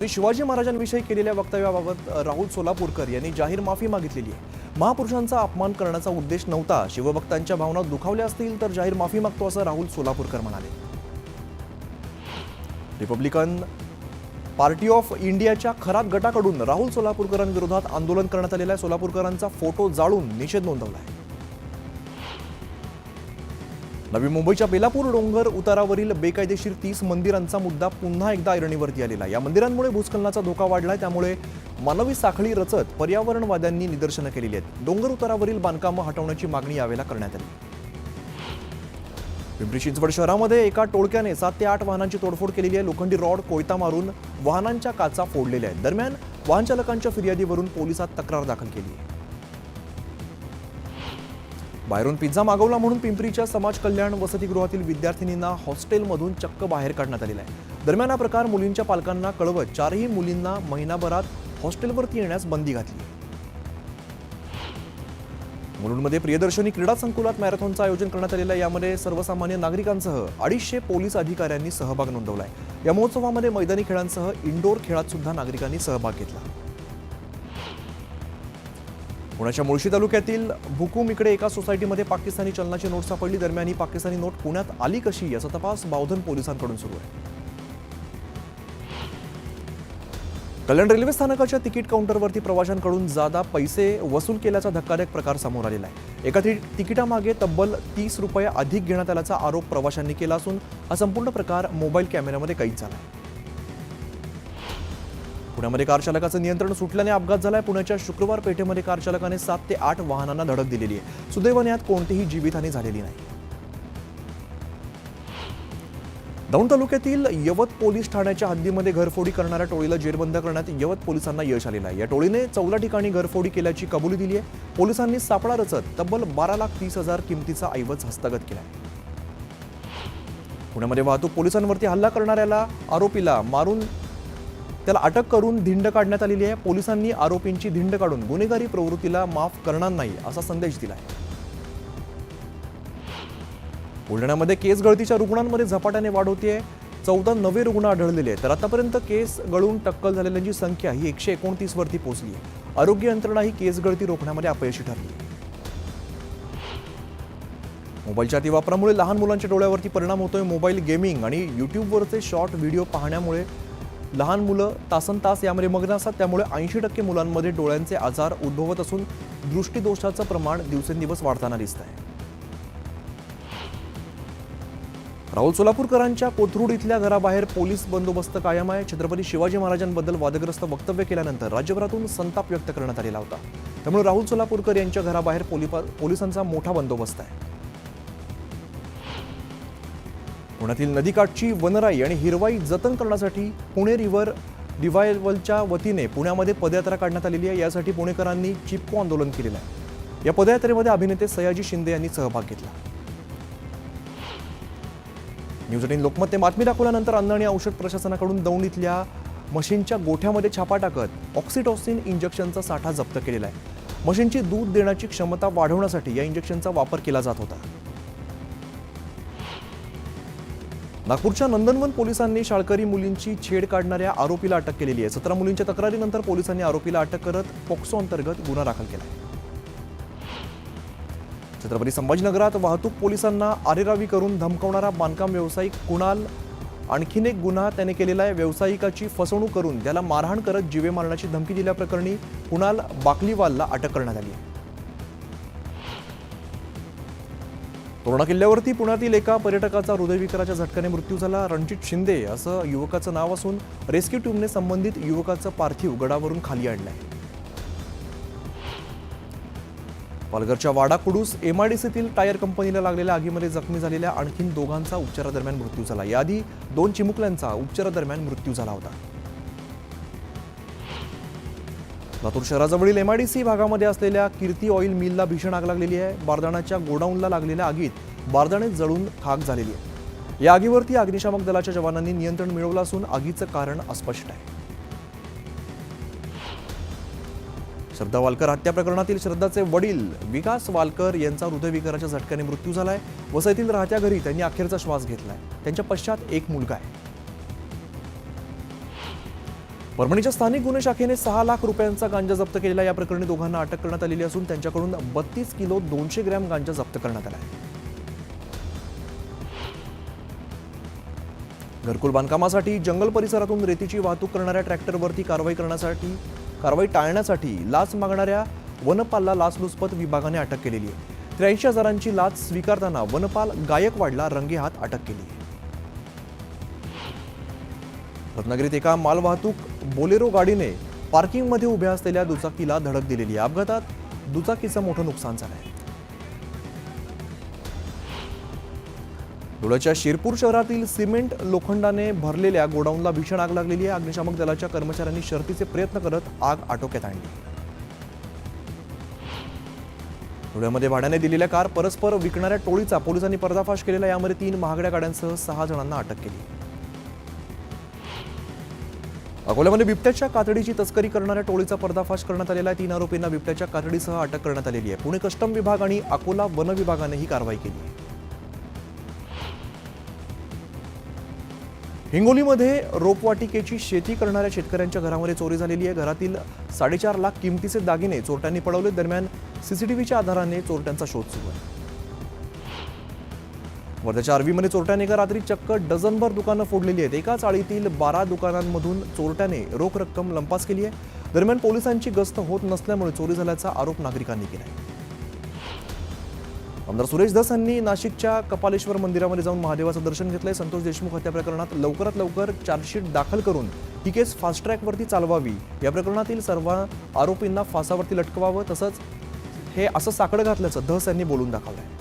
शिवाजी महाराजांविषयी केलेल्या वक्तव्याबाबत राहुल सोलापूरकर यांनी जाहीर माफी मागितलेली आहे। महापुरुषांचा अपमान करण्याचा उद्देश नव्हता, शिवभक्तांच्या भावना दुखावल्या असतील तर जाहीर माफी मागतो असं राहुल सोलापूरकर म्हणाले। रिपब्लिकन पार्टी ऑफ इंडियाच्या खरात गटाकडून राहुल सोलापूरकरांविरोधात आंदोलन करण्यात आलेला आहे। सोलापूरकरांचा फोटो जाळून निषेध नोंदवला आहे। नवी मुंबईच्या बेलापूर डोंगर उतारावरील बेकायदेशीर 30 मंदिरांचा मुद्दा पुन्हा एकदा ऐरणीवरती आलेला आहे। या मंदिरांमुळे भूस्खलनाचा धोका वाढलाय, त्यामुळे मानवी साखळी रचत पर्यावरणवाद्यांनी निदर्शनं केलेली आहेत। डोंगर उतारावरील बांधकामं हटवण्याची मागणी यावेळेला करण्यात आली। पिंपरी चिंचवड शहरामध्ये एका टोळक्याने 7 ते 8 वाहनांची तोडफोड केलेली आहे। लोखंडी रॉड कोयता मारून वाहनांच्या काचा फोडलेल्या आहेत। दरम्यान वाहन चालकांच्या फिर्यादीवरून पोलिसात तक्रार दाखल केली आहे। बाहेरून पिझ्झा मागवला म्हणून पिंपरीच्या समाज कल्याण वसतिगृहातील विद्यार्थिनींना हॉस्टेलमधून चक्क बाहेर काढण्यात आलेला आहे। दरम्यान हा प्रकार मुलींच्या पालकांना कळवत 4ही मुलींना महिनाभरात हॉस्टेलवरती येण्यास बंदी घातली। मुलुंडमध्ये प्रियदर्शनी क्रीडा संकुलात मॅरेथॉनचं आयोजन करण्यात आलेलं आहे। यामध्ये सर्वसामान्य नागरिकांसह 250 पोलीस अधिकाऱ्यांनी सहभाग नोंदवलाय। या महोत्सवामध्ये मैदानी खेळांसह इंडोर खेळात सुद्धा नागरिकांनी सहभाग घेतला। पुण्याच्या मुळशी तालुक्यातील भुकुम इकडे एका सोसायटीमध्ये पाकिस्तानी चलनाची नोट सापडली। दरम्यान ही पाकिस्तानी नोट पुण्यात आली कशी याचा तपास बावधन पोलिसांकडून सुरू आहे। कल्याण रेल्वे स्थानकाच्या तिकीट काउंटरवरती प्रवाशांकडून जादा पैसे वसूल केल्याचा धक्कादायक प्रकार समोर आलेला आहे। एका तिकिटामागे तब्बल 30 रुपये अधिक घेण्यात आल्याचा आरोप प्रवाशांनी केला असून हा संपूर्ण प्रकार मोबाईल कॅमेऱ्यामध्ये कैद झाला आहे। पुण्यामध्ये कार चालकाचं नियंत्रण सुटल्याने अपघात झालाय। पुण्याच्या शुक्रवार पेठेमध्ये कार चालकाने 7 ते 8 वाहनांना धडक दिलेली आहे। सुदैवाने यात कोणतीही जीवितहानी झालेली नाही। दौंड तालुक्यातील यवत पोलीस ठाण्याच्या हद्दीमध्ये घरफोडी करणाऱ्या टोळीला जेरबंद करण्यात यवत पोलिसांना यश आलेलं आहे। या टोळीने 14 ठिकाणी घरफोडी केल्याची कबुली दिली आहे। पोलिसांनी सापळा रचत तब्बल 12,30,000 किमतीचा ऐवज हस्तगत केला आहे। पुण्यामध्ये वाहतूक पोलिसांवरती हल्ला करणाऱ्याला आरोपीला मारून त्याला अटक करून धिंड काढण्यात आलेली आहे। पोलिसांनी आरोपींची धिंड काढून गुन्हेगारी प्रवृत्तीला माफ करणार नाही असा संदेश दिला आहे। बुलढाण्यामध्ये केस गळतीच्या रुग्णांमध्ये झपाट्याने वाढ होतीये। 14 नवे रुग्ण आढळलेले आहेत, तर आतापर्यंत केस गळून टक्कल झालेल्यांची संख्या ही 129 वरती पोहोचली आहे। आरोग्य यंत्रणा ही केस गळती रोखण्यामध्ये अपयशी ठरली आहे। मोबाईलच्या अतिवापरामुळे लहान मुलांच्या डोळ्यावरती परिणाम होतोय। मोबाईल गेमिंग आणि युट्यूबवरचे शॉर्ट व्हिडिओ पाहण्यामुळे लहान मुलं तासनतास यामध्ये मग्न असतात, त्यामुळे 80% मुलांमध्ये डोळ्यांचे आजार उद्भवत असून दृष्टीदोषाचं प्रमाण दिवसेंदिवस वाढताना दिसत आहे। राहुल सोलापूरकरांच्या कोथरूड इथल्या घराबाहेर पोलीस बंदोबस्त कायम आहे। छत्रपती शिवाजी महाराजांबद्दल वादग्रस्त वक्तव्य केल्यानंतर राज्यभरातून संताप व्यक्त करण्यात आलेला होता, त्यामुळे राहुल सोलापूरकर यांच्या घराबाहेर पोलिसांचा मोठा बंदोबस्त आहे। पुण्यातील नदीकाठची वनराई आणि हिरवाई जतन करण्यासाठी पुणे रिव्हर रिव्हायवलच्या वतीने पुण्यामध्ये पदयात्रा काढण्यात आलेली आहे। यासाठी पुणेकरांनी चिपको आंदोलन केलेलं आहे। या पदयात्रेमध्ये अभिनेते सयाजी शिंदे यांनी सहभाग घेतला। न्यूज 18 लोकमतने बातमी दाखवल्यानंतर अन्न आणि औषध प्रशासनाकडून दौंड इथल्या मशीनच्या गोठ्यामध्ये छापा टाकत ऑक्सिटोसिन इंजेक्शनचा साठा जप्त केलेला आहे। मशीनची दूध देण्याची क्षमता वाढवण्यासाठी या इंजेक्शनचा वापर केला जात होता। नागपूरच्या नंदनवन पोलिसांनी शाळकरी मुलींची छेड काढणाऱ्या आरोपीला अटक केलेली आहे। 17 मुलींच्या तक्रारीनंतर पोलिसांनी आरोपीला अटक करत पोक्सो अंतर्गत गुन्हा दाखल केला आहे। छत्रपती संभाजीनगरात वाहतूक पोलिसांना आरेरावी करून धमकावणारा बांधकाम व्यावसायिक कुणाल आणखीन एक गुन्हा त्याने केलेला आहे। व्यावसायिकाची फसवणूक करून त्याला मारहाण करत जीवे मारण्याची धमकी दिल्याप्रकरणी कुणाल बाकलीवालला अटक करण्यात आली आहे। तोरणा किल्ल्यावरती पुण्यातील एका पर्यटकाचा हृदयविकाराच्या झटक्याने मृत्यू झाला। रणजित शिंदे असं युवकाचं नाव असून रेस्क्यू टीमने संबंधित युवकाचं पार्थिव गडावरून खाली आणलंय। पालघरच्या वाडा कुडूस MIDCतील टायर कंपनीला लागलेल्या आगीमध्ये जखमी झालेल्या आणखीन दोघांचा उपचारादरम्यान मृत्यू झाला। याआधी 2 चिमुकल्यांचा उपचारादरम्यान मृत्यू झाला होता। लातूर शहराजवळील MIDC भागामध्ये असलेल्या कीर्ती ऑइल मिलला भीषण आग लागलेली आहे। बारदाण्याच्या गोडाऊनला लागलेल्या आगीत बारदाणे जळून खाक झालेली आहे। या आगीवरती अग्निशामक दलाच्या जवानांनी नियंत्रण मिळवलं असून आगीचं कारण अस्पष्ट आहे। श्रद्धा वालकर हत्या प्रकरणातील श्रद्धाचे वडील विकास वालकर यांचा हृदयविकाराच्या झटक्याने मृत्यू झालाय। वसईतील राहत्या घरी त्यांनी अखेरचा श्वास घेतलाय। त्यांच्या पश्चात एक मुलगा आहे। परभणीच्या स्थानिक गुन्हे शाखेने 6 लाख रुपयांचा गांजा जप्त केलेला. या प्रकरणी दोघांना अटक करण्यात आलेली असून त्यांच्याकडून 32 किलो 200 ग्रॅम गांजा जप्त करण्यात आला आहे. घरकुल बांधकामासाठी जंगल परिसरातून रेतीची वाहतूक करणाऱ्या ट्रॅक्टरवरती कारवाई टाळण्यासाठी लाच मागणाऱ्या वनपालला लाचलुचपत विभागाने अटक केलेली आहे. 83,000ची लाच स्वीकारताना वनपाल गायकवाडला रंगेहात अटक केली आहे. रत्नागिरीत एका मालवाहतूक बोलेरो गाडीने पार्किंगमध्ये उभ्या असलेल्या दुचाकीला धडक दिलेली आहे. अपघातात दुचाकीचं मोठं नुकसान झालं आहे. धुळ्याच्या शिरपूर शहरातील सिमेंट लोखंडाने भरलेल्या गोडाऊनला भीषण आग लागलेली आहे. अग्निशामक दलाच्या कर्मचाऱ्यांनी शर्थीचे प्रयत्न करत आग आटोक्यात आणली. धुळ्यामध्ये भाड्याने दिलेल्या कार परस्पर विकणाऱ्या टोळीचा पोलिसांनी पर्दाफाश केलेला. यामध्ये 3 महागड्या गाड्यांसह 6 जणांना अटक केली. अकोल्यामध्ये बिबट्याच्या कातडीची तस्करी करणाऱ्या टोळीचा पर्दाफाश करण्यात आलेला आहे. 3 आरोपींना बिबट्याच्या कातडीसह अटक करण्यात आलेली आहे. पुणे कस्टम विभाग आणि अकोला वन विभागाने ही कारवाई केली आहे. हिंगोलीमध्ये रोपवाटिकेची शेती करणाऱ्या शेतकऱ्यांच्या घरामध्ये चोरी झालेली आहे. घरातील 4.5 लाख किमतीचे दागिने चोरट्यांनी पळवले. दरम्यान सीसीटीव्हीच्या आधाराने चोरट्यांचा शोध सुरू आहे. वर्ध्याच्या आर्वीमध्ये चोरट्याने एका रात्री चक्क डझनभर दुकानं फोडलेली आहेत. एका चाळीतील 12 दुकानांमधून चोरट्याने रोख रक्कम लंपास केली आहे. दरम्यान पोलिसांची गस्त होत नसल्यामुळे चोरी झाल्याचा आरोप नागरिकांनी केला आहे. आमदार सुरेश धस यांनी नाशिकच्या कपालेश्वर मंदिरामध्ये जाऊन महादेवाचं दर्शन घेतलंय. संतोष देशमुख हत्या प्रकरणात लवकरात लवकर चार्जशीट दाखल करून ही केस फास्ट ट्रॅकवरती चालवावी. या प्रकरणातील सर्व आरोपींना फासावरती लटकवावं, तसंच हे असं साकडं घातल्याचं धस यांनी बोलून दाखवलंय.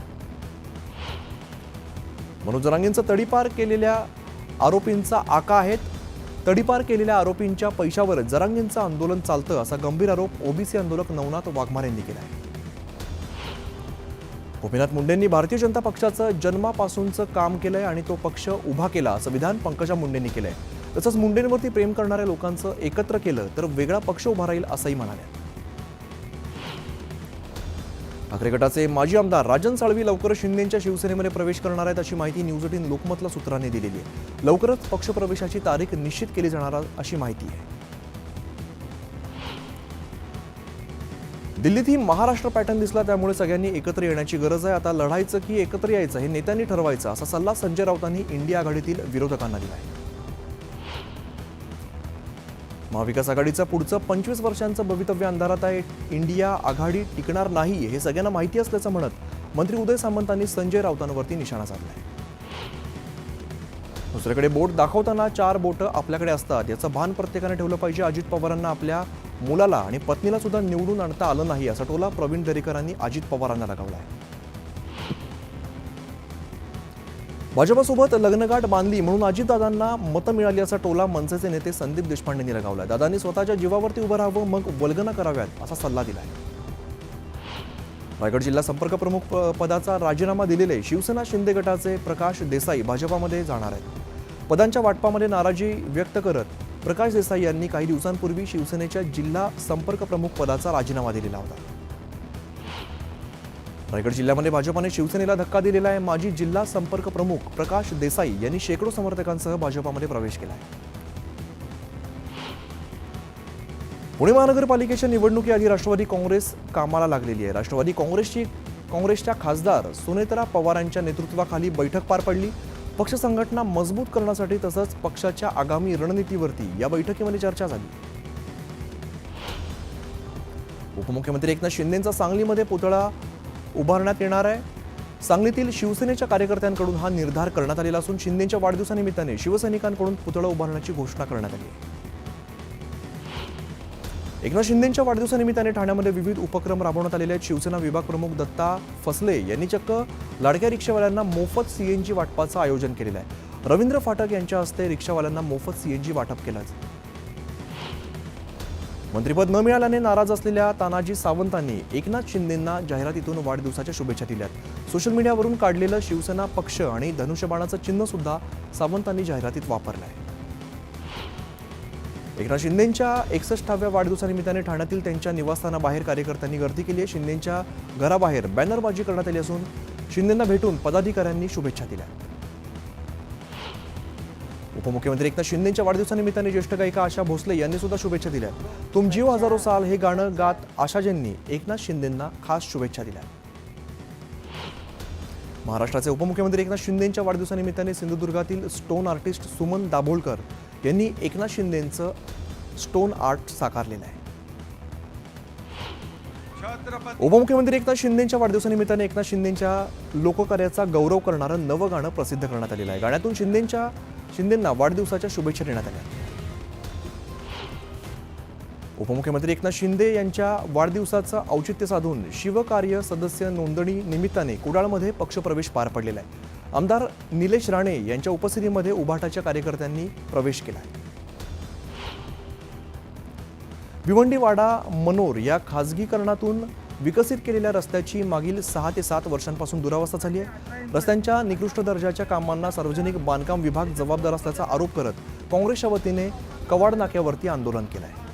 मनोज जरांगेंचं तडीपार केलेल्या आरोपींचा आका आहेत. तडीपार केलेल्या आरोपींच्या पैशावर जरांगेंचं आंदोलन चालतं, असा गंभीर आरोप ओबीसी आंदोलक नवनाथ वाघमारे यांनी केला आहे. गोपीनाथ मुंडेंनी भारतीय जनता पक्षाचं जन्मापासूनचं काम केलंय आणि तो पक्ष उभा केला, असं विधान पंकजा मुंडेंनी केलंय. तसंच मुंडेंवरती प्रेम करणाऱ्या लोकांचं एकत्र केलं तर वेगळा पक्ष उभा राहील, असंही म्हणाले. ठाकरे गटाचे माजी आमदार राजन साळवी लवकरच शिंदेंच्या शिवसेनेमध्ये प्रवेश करणार आहेत, अशी माहिती न्यूज 18 लोकमतला सूत्रांनी दिलेली आहे. लवकरच पक्षप्रवेशाची तारीख निश्चित केली जाणार अशी माहिती आहे. दिल्लीत ही महाराष्ट्र पॅटर्न दिसला, त्यामुळे सगळ्यांनी एकत्र येण्याची गरज आहे. आता लढायचं की एकत्र यायचं हे नेत्यांनी ठरवायचं, असा सल्ला संजय राऊतांनी इंडिया आघाडीतील विरोधकांना दिला आहे. महाविकास आघाडीचं पुढचं 25 वर्षांचं भवितव्य अंधारात आहे. इंडिया आघाडी टिकणार नाही हे सगळ्यांना माहिती असल्याचं म्हणत मंत्री उदय सामंतांनी संजय राऊतांवरती निशाणा साधलाय. दुसरीकडे बोट दाखवताना 4 बोटं आपल्याकडे असतात, याचं भान प्रत्येकाने ठेवलं पाहिजे. अजित पवारांना आपल्या मुलाला आणि पत्नीला सुद्धा निवडून आणता आलं नाही, असा टोला प्रवीण दरेकरांनी अजित पवारांना लगावलाय. भाजपसोबत लग्नगाठ बांधली म्हणून अजितदादांना मतं मिळाली, असा टोला मनसेचे नेते संदीप देशपांडेंनी लगावलाय. दादांनी स्वतःच्या जीवावरती उभं राहावं, मग वल्गना कराव्यात, असा सल्ला दिलाय. रायगड जिल्हा संपर्क प्रमुख पदाचा राजीनामा दिलेले शिवसेना शिंदे गटाचे प्रकाश देसाई भाजपामध्ये जाणार आहेत. पदांच्या वाटपामध्ये नाराजी व्यक्त करत प्रकाश देसाई यांनी काही दिवसांपूर्वी शिवसेनेच्या जिल्हा संपर्क प्रमुख पदाचा राजीनामा दिलेला होता. रायगड जिल्ह्यामध्ये भाजपाने शिवसेनेला धक्का दिलेला आहे. माजी जिल्हा संपर्क प्रमुख प्रकाश देसाई यांनी शेकडो समर्थकांसह भाजपामध्ये प्रवेश केला आहे. पुणे महानगरपालिकेच्या निवडणुकीआधी राष्ट्रवादी काँग्रेस कामाला लागलेली आहे. राष्ट्रवादी काँग्रेसच्या खासदार सुनेत्रा पवारांच्या नेतृत्वाखाली बैठक पार पडली. पक्ष संघटना मजबूत करण्यासाठी तसंच पक्षाच्या आगामी रणनीतीवरती या बैठकीमध्ये चर्चा झाली. उपमुख्यमंत्री एकनाथ शिंदेंचा सांगलीमध्ये पुतळा उभारण्यात येणार आहे. सांगलीतील शिवसेनेच्या कार्यकर्त्यांकडून हा निर्धार करण्यात आलेला असून शिंदेंच्या वाढदिवसानिमित्ताने शिवसैनिकांकडून पुतळा उभारण्याची घोषणा करण्यात आली आहे. एकनाथ शिंदेंच्या वाढदिवसानिमित्ताने ठाण्यामध्ये विविध उपक्रम राबवण्यात आलेले आहेत. शिवसेना विभाग प्रमुख दत्ता फसले यांनी चक्क लाडक्या रिक्षावाल्यांना मोफत सीएनजी वाटपाचं आयोजन केलेलं आहे. रवींद्र फाटक यांच्या हस्ते रिक्षावाल्यांना मोफत सीएनजी वाटप केलं. मंत्रिपद न मिळाल्याने नाराज असलेल्या तानाजी सावंतांनी एकनाथ शिंदेंना जाहिरातीतून वाढदिवसाच्या शुभेच्छा दिल्यात. सोशल मीडियावरून काढलेलं शिवसेना पक्ष आणि धनुष्यबाणाचं चिन्ह सुद्धा सावंतांनी जाहिरातीत वापरलं आहे. एकनाथ शिंदेंच्या 61व्या वाढदिवसानिमित्ताने ठाण्यातील त्यांच्या निवासस्थानाबाहेर कार्यकर्त्यांनी गर्दी केली आहे. शिंदेंच्या घराबाहेर बॅनरबाजी करण्यात आली असून शिंदेंना भेटून पदाधिकाऱ्यांनी शुभेच्छा दिल्या. उपमुख्यमंत्री एकनाथ शिंदेंच्या वाढदिवसानिमित्ताने ज्येष्ठ गायिका आशा भोसले यांनी सुद्धा शुभेच्छा दिल्या. तुम जीव हजारो साल हे गाणं गात आशाजींनी एकनाथ शिंदेंना खास शुभेच्छा दिल्या. महाराष्ट्राचे उपमुख्यमंत्री एकनाथ शिंदेंच्या वाढदिवसानिमित्ताने सिंधुदुर्गातील स्टोन आर्टिस्ट सुमन दाभोळकर यांनी एकनाथ शिंदेंचं स्टोन आर्ट साकारलेलं आहे. उपमुख्यमंत्री एकनाथ शिंदेंच्या वाढदिवसानिमित्ताने एकनाथ शिंदेंच्या लोककार्याचा गौरव करणारं नवं गाणं प्रसिद्ध करण्यात आलेलं आहे. गाण्यातून शिंदेंना वाढदिवसाच्या शुभेच्छा देण्यात आल्या. उपमुख्यमंत्री एकनाथ शिंदे यांच्या वाढदिवसाचं औचित्य साधून शिवकार्य सदस्य नोंदणी निमित्ताने कुडाळमध्ये पक्षप्रवेश पार पडलेला आहे. आमदार निलेश राणे यांच्या उपस्थितीमध्ये उभाटाच्या कार्यकर्त्यांनी प्रवेश केला. भिवंडी वाडा मनोर या खासगीकरणातून विकसित केलेल्या रस्त्याची मागील 6 ते 7 वर्षांपासून दुरावस्था झाली आहे. रस्त्यांच्या निकृष्ट दर्जाच्या कामांना सार्वजनिक बांधकाम विभाग जबाबदार असल्याचा आरोप करत काँग्रेसच्या वतीने कवाड नाक्यावरती आंदोलन केलं आहे.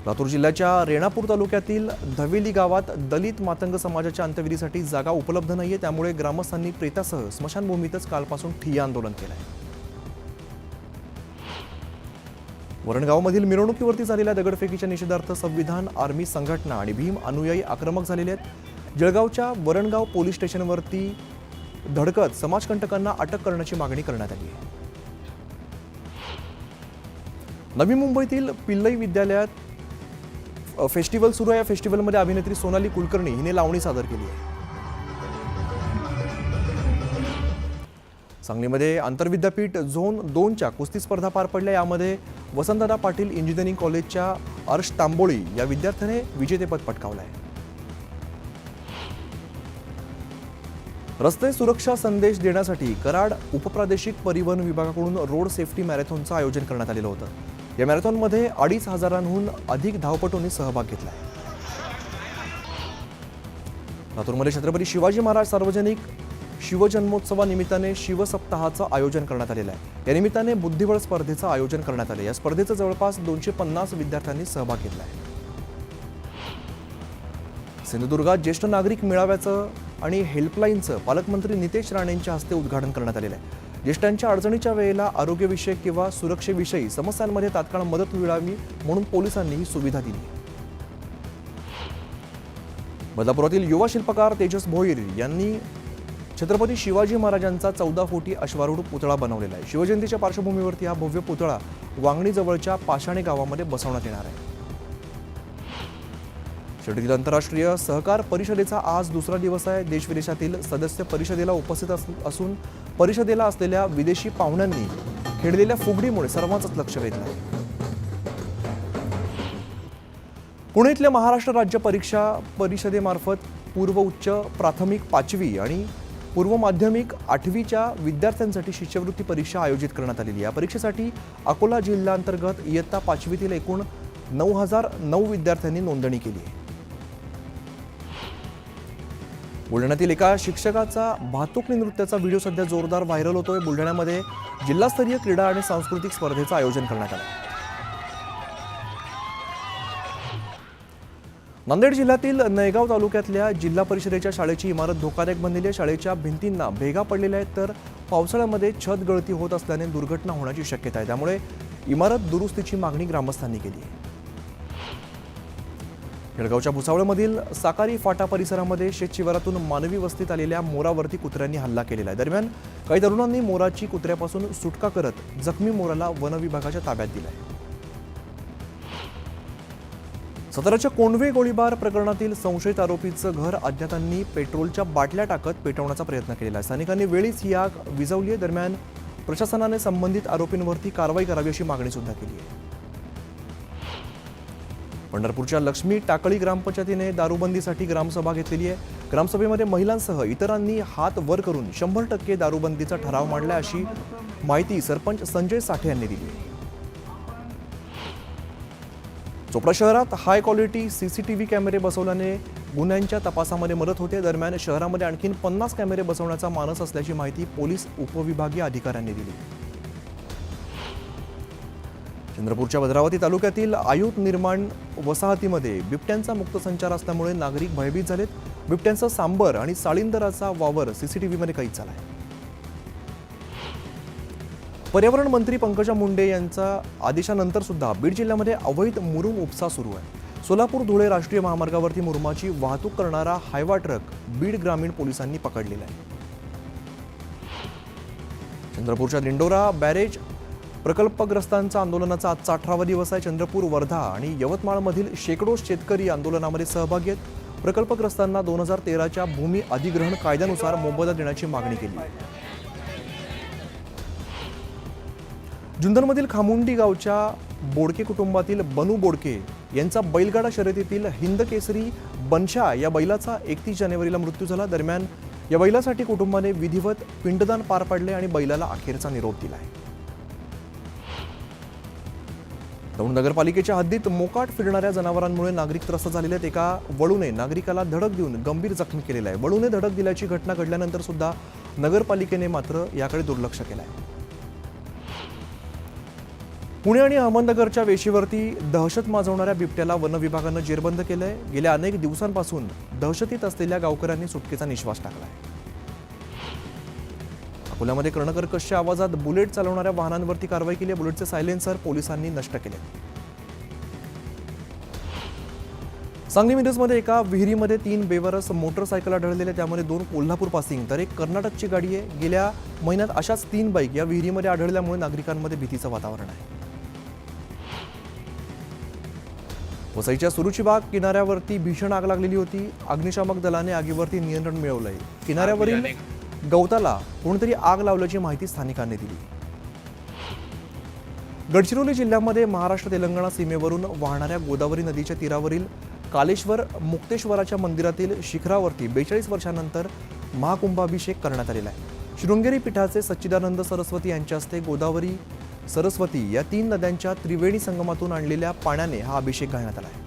लातूर जिल्ह्याच्या रेणापूर तालुक्यातील धवेली गावात दलित मातंग समाजाच्या अंत्यविधीसाठी जागा उपलब्ध नाहीये. त्यामुळे ग्रामस्थांनी प्रेतासह स्मशानभूमीतच कालपासून ठिय्या आंदोलन केलं आहे. वरणगावमधील मिरवणुकीवरती झालेल्या दगडफेकीच्या निषेधार्थ संविधान आर्मी संघटना आणि भीम अनुयायी आक्रमक झालेले आहेत. जळगावच्या वरणगाव पोलीस स्टेशनवरती धडकत समाजकंटकांना अटक करण्याची मागणी करण्यात आली आहे. नवी मुंबईतील पिल्लई विद्यालयात फेस्टिवल सुरू आहे. या फेस्टिवलमध्ये अभिनेत्री सोनाली कुलकर्णी हिने लावणी सादर केली आहे. सांगलीमध्ये आंतरविद्यापीठ झोन 2च्या कुस्ती स्पर्धा पार पडल्या. यामध्ये वसंतदादा पाटील इंजिनिअरिंग कॉलेजच्या अर्श तांबोळी या विद्यार्थ्याने विजेतेपद पटकावलं आहे. रस्ते सुरक्षा संदेश देण्यासाठी कराड उपप्रादेशिक परिवहन विभागाकडून रोड सेफ्टी मॅरेथॉनचं आयोजन करण्यात आलेलं होतं. या मॅरेथॉनमध्ये 2,500हून अधिक धावपटूंनी सहभाग घेतला. लातूरमध्ये छत्रपती शिवाजी महाराज सार्वजनिक शिवजन्मोत्सवानिमित्ताने शिवसप्ताहाचं आयोजन करण्यात आलेलं आहे. या निमित्ताने बुद्धिबळ स्पर्धेचं आयोजन करण्यात आले. या स्पर्धेचं जवळपास 250 विद्यार्थ्यांनी सहभाग घेतला आहे. सिंधुदुर्गात ज्येष्ठ नागरिक मेळाव्याचं आणि हेल्पलाईनचं पालकमंत्री नितेश राणेंच्या हस्ते उद्घाटन करण्यात आलेलं आहे. ज्येष्ठांच्या अडचणीच्या वेळेला आरोग्यविषयक किंवा सुरक्षेविषयी समस्यांमध्ये तात्काळ मदत मिळावी म्हणून पोलिसांनी ही सुविधा दिली. बदलापुरातील युवा शिल्पकार तेजस भोईर यांनी छत्रपती शिवाजी महाराजांचा 14 फुटी अश्वारूढ पुतळा बनवलेला आहे. शिवजयंतीच्या पार्श्वभूमीवरती हा भव्य पुतळा वांगणीजवळच्या पाषाणे गावामध्ये बसवण्यात येणार आहे. शिर्डीतील आंतरराष्ट्रीय सहकार परिषदेचा आज दुसरा दिवस आहे. देशविदेशातील सदस्य परिषदेला उपस्थित असून परिषदेला असलेल्या विदेशी पाहुण्यांनी खेळलेल्या फुगडीमुळे सर्वांचंच लक्ष वेधलं आहे. पुणे इथल्या महाराष्ट्र राज्य परीक्षा परिषदेमार्फत पूर्व उच्च प्राथमिक 5वी आणि पूर्व माध्यमिक 8वीच्या विद्यार्थ्यांसाठी शिष्यवृत्ती परीक्षा आयोजित करण्यात आलेली आहे. या परीक्षेसाठी अकोला जिल्ह्याअंतर्गत इयत्ता 5वीतील एकूण 9,009 विद्यार्थ्यांनी नोंदणी केली आहे. बुलढाण्यातील एका शिक्षकाचा भातुकली नृत्याचा व्हिडिओ सध्या जोरदार व्हायरल होतोय. बुलढाण्यामध्ये जिल्हास्तरीय क्रीडा आणि सांस्कृतिक स्पर्धेचं आयोजन करण्यात आलं. नांदेड जिल्ह्यातील नयगाव तालुक्यातल्या जिल्हा परिषदेच्या शाळेची इमारत धोकादायक बनलेली आहे. शाळेच्या भिंतींना भेगा पडलेल्या आहेत, तर पावसाळ्यामध्ये छत गळती होत असल्याने दुर्घटना होण्याची शक्यता आहे. त्यामुळे इमारत दुरुस्तीची मागणी ग्रामस्थांनी केली आहे. जळगावच्या भुसावळमधील साकारी फाटा परिसरामध्ये शेतशिवारातून मानवी वस्तीत आलेल्या मोरावरती कुत्र्यांनी हल्ला केलेला आहे. दरम्यान काही तरुणांनी मोराची कुत्र्यापासून सुटका करत जखमी मोराला वनविभागाच्या ताब्यात दिला आहे. साताऱ्याच्या कोंढवे गोळीबार प्रकरणातील संशयित आरोपीचं घर अज्ञातांनी पेट्रोलच्या बाटल्या टाकत पेटवण्याचा प्रयत्न केलेला आहे. स्थानिकांनी वेळीच ही आग विझवली आहे. दरम्यान प्रशासनाने संबंधित आरोपींवरती कारवाई करावी अशी मागणी सुद्धा केली आहे. पंढरपूरच्या लक्ष्मी टाकळी ग्रामपंचायतीने दारूबंदीसाठी ग्रामसभा घेतलेली आहे. ग्रामसभेमध्ये महिलांसह इतरांनी हात वर करून 100% दारूबंदीचा ठराव मांडला अशी माहिती सरपंच संजय साठे यांनी दिली. चोपडा शहरात हाय क्वालिटी सीसीटीव्ही कॅमेरे बसवल्याने गुन्ह्यांच्या तपासामध्ये मदत होते. दरम्यान शहरामध्ये आणखी 50 कॅमेरे बसवण्याचा मानस असल्याची माहिती पोलीस उपविभागीय अधिकाऱ्यांनी दिली. चंद्रपूरच्या भद्रावती तालुक्यातील आयुत निर्माण वसाहतीमध्ये बिबट्यांचा मुक्त संचार असल्यामुळे नागरिक भयभीत झालेत. बिबट्यांचा सांबर आणि साळींदराचा वावर सीसीटीव्हीमध्ये कैद झाला आहे. पर्यावरण मंत्री पंकजा मुंडे यांच्या आदेशानंतर सुद्धा बीड जिल्ह्यामध्ये अवैध मुरुम उपसा सुरू आहे. सोलापूर धुळे राष्ट्रीय महामार्गावरती मुरुमाची वाहतूक करणारा हायवा ट्रक बीड ग्रामीण पोलिसांनी पकडलेला आहे. चंद्रपूरच्या दिंडोरा बॅरेज प्रकल्पग्रस्तांच्या आंदोलनाचा आजचा 18वा दिवस आहे. चंद्रपूर, वर्धा आणि यवतमाळमधील शेकडो शेतकरी आंदोलनामध्ये सहभागी आहेत. प्रकल्पग्रस्तांना 2013च्या भूमी अधिग्रहण कायद्यानुसार मोबदला देण्याची मागणी केली आहे. जुन्नरमधील खामुंडी गावच्या बोडके कुटुंबातील बनू बोडके यांचा बैलगाडा शर्यतीतील हिंद केसरी बनशा या बैलाचा 31 जानेवारीला मृत्यू झाला. दरम्यान या बैलासाठी कुटुंबाने विधिवत पिंडदान पार पाडले आणि बैलाला अखेरचा निरोप दिला आहे. दौंड नगरपालिकेच्या हद्दीत मोकाट फिरणाऱ्या जनावरांमुळे नागरिक त्रस्त झालेले आहेत. एका वळूने नागरिकाला धडक देऊन गंभीर जखमी केलेला आहे. वळूने धडक दिल्याची घटना घडल्यानंतर सुद्धा नगरपालिकेने मात्र याकडे दुर्लक्ष केलं आहे. पुणे आणि अहमदनगरच्या वेशीवरती दहशत माजवणाऱ्या बिबट्याला वन विभागानं जेरबंद केलंय. गेल्या अनेक दिवसांपासून दहशतीत असलेल्या गावकऱ्यांनी सुटकेचा निश्वास टाकलाय. अकोल्यामध्ये कर्णकर्कशच्या आवाजात बुलेट चालवणाऱ्या वाहनांवरती कारवाई केली. बुलेटचे सायलेन्सर पोलिसांनी नष्ट केले. सांगली मिरजमध्ये एका विहिरीमध्ये 3 बेवारस मोटरसायकल आढळलेल्या, त्यामध्ये 2 कोल्हापूर पासिंग तर एक कर्नाटकची गाडी आहे. गेल्या महिन्यात अशाच 3 बाईक या विहिरीमध्ये आढळल्यामुळे नागरिकांमध्ये भीतीचं वातावरण आहे. वसईच्या सुरुचीबाग किनाऱ्यावरती भीषण आग लागलेली होती. अग्निशामक दलाने आगीवरती नियंत्रण मिळवलंय. किनाऱ्यावरील गवताला कोणतरी आग लावल्याची माहिती स्थानिकांनी दिली. गडचिरोली जिल्ह्यामध्ये महाराष्ट्र तेलंगणा सीमेवरून वाहणाऱ्या गोदावरी नदीच्या तीरावरील कालेश्वर मुक्तेश्वराच्या मंदिरातील शिखरावरती 42 वर्षांनंतर महाकुंभाभिषेक करण्यात आलेला आहे. शृंगेरी पीठाचे सच्चिदानंद सरस्वती यांच्या हस्ते गोदावरी सरस्वती या 3 नद्यांच्या त्रिवेणी संगमातून आणलेल्या पाण्याने हा अभिषेक घालण्यात आला आहे.